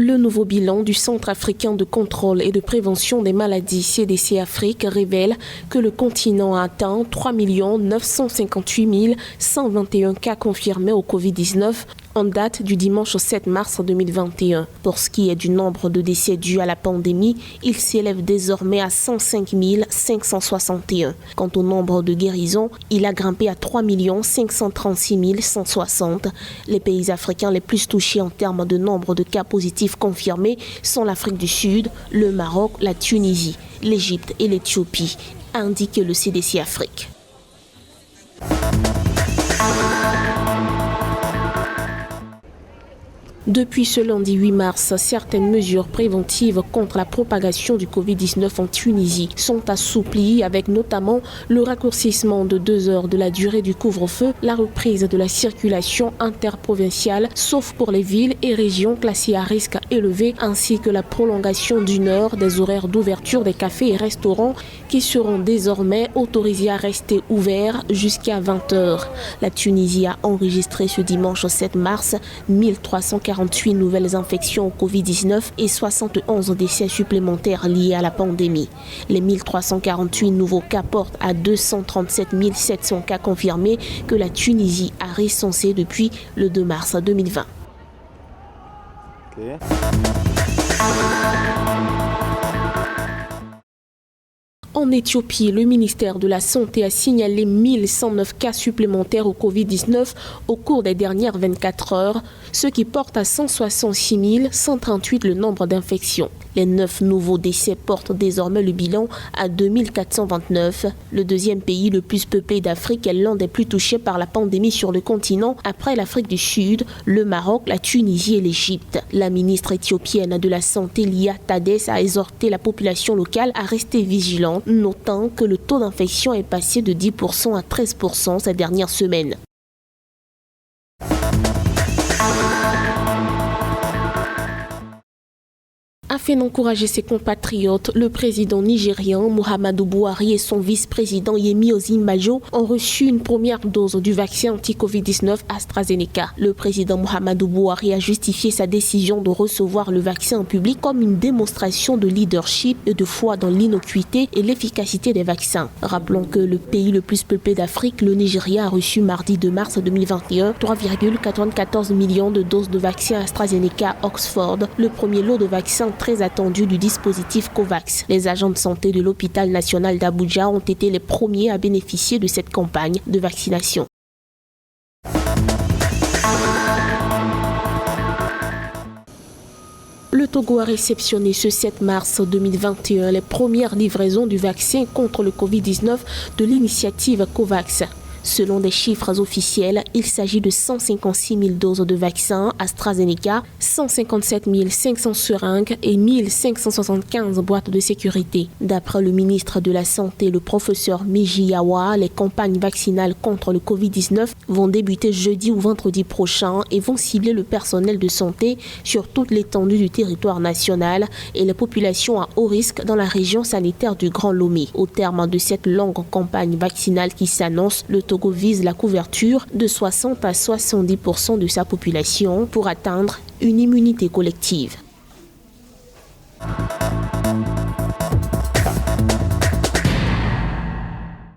Le nouveau bilan du Centre africain de contrôle et de prévention des maladies CDC Afrique révèle que le continent a atteint 3 958 121 cas confirmés au Covid-19 en date du dimanche 7 mars 2021. Pour ce qui est du nombre de décès dus à la pandémie, il s'élève désormais à 105 561. Quant au nombre de guérisons, il a grimpé à 3 536 160. Les pays africains les plus touchés en termes de nombre de cas positifs confirmés sont l'Afrique du Sud, le Maroc, la Tunisie, l'Égypte et l'Éthiopie, a indiqué le CDC Afrique. Depuis ce lundi 8 mars, certaines mesures préventives contre la propagation du Covid-19 en Tunisie sont assouplies, avec notamment le raccourcissement de 2 heures de la durée du couvre-feu, la reprise de la circulation interprovinciale, sauf pour les villes et régions classées à risque élevé, ainsi que la prolongation d'1 heure des horaires d'ouverture des cafés et restaurants qui seront désormais autorisés à rester ouverts jusqu'à 20 heures. La Tunisie a enregistré ce dimanche 7 mars 1348 nouvelles infections au Covid-19 et 71 décès supplémentaires liés à la pandémie. Les 1348 nouveaux cas portent à 237 700 cas confirmés que la Tunisie a recensés depuis le 2 mars 2020. Okay. En Éthiopie, le ministère de la Santé a signalé 1109 cas supplémentaires au Covid-19 au cours des dernières 24 heures, ce qui porte à 166 138 le nombre d'infections. Les 9 nouveaux décès portent désormais le bilan à 2429. Le deuxième pays le plus peuplé d'Afrique est l'un des plus touchés par la pandémie sur le continent après l'Afrique du Sud, le Maroc, la Tunisie et l'Égypte. La ministre éthiopienne de la Santé, Lia Tadès, a exhorté la population locale à rester vigilante, notant que le taux d'infection est passé de 10% à 13% ces dernières semaines. Afin d'encourager ses compatriotes, le président nigérian Muhammadu Buhari et son vice-président Yemi Osinbajo ont reçu une première dose du vaccin anti-Covid-19 AstraZeneca. Le président Muhammadu Buhari a justifié sa décision de recevoir le vaccin en public comme une démonstration de leadership et de foi dans l'innocuité et l'efficacité des vaccins. Rappelons que le pays le plus peuplé d'Afrique, le Nigeria, a reçu mardi 2 mars 2021 3,94 millions de doses de vaccin AstraZeneca Oxford, le premier lot de vaccins très attendu du dispositif COVAX. Les agents de santé de l'hôpital national d'Abuja ont été les premiers à bénéficier de cette campagne de vaccination. Le Togo a réceptionné ce 7 mars 2021 les premières livraisons du vaccin contre le Covid-19 de l'initiative COVAX. Selon des chiffres officiels, il s'agit de 156 000 doses de vaccins AstraZeneca, 157 500 seringues et 1575 boîtes de sécurité. D'après le ministre de la Santé, le professeur Meji Yawa, les campagnes vaccinales contre le Covid-19 vont débuter jeudi ou vendredi prochain et vont cibler le personnel de santé sur toute l'étendue du territoire national et les populations à haut risque dans la région sanitaire du Grand Lomé. Au terme de cette longue campagne vaccinale qui s'annonce, le Togo vise la couverture de 60 à 70% de sa population pour atteindre une immunité collective.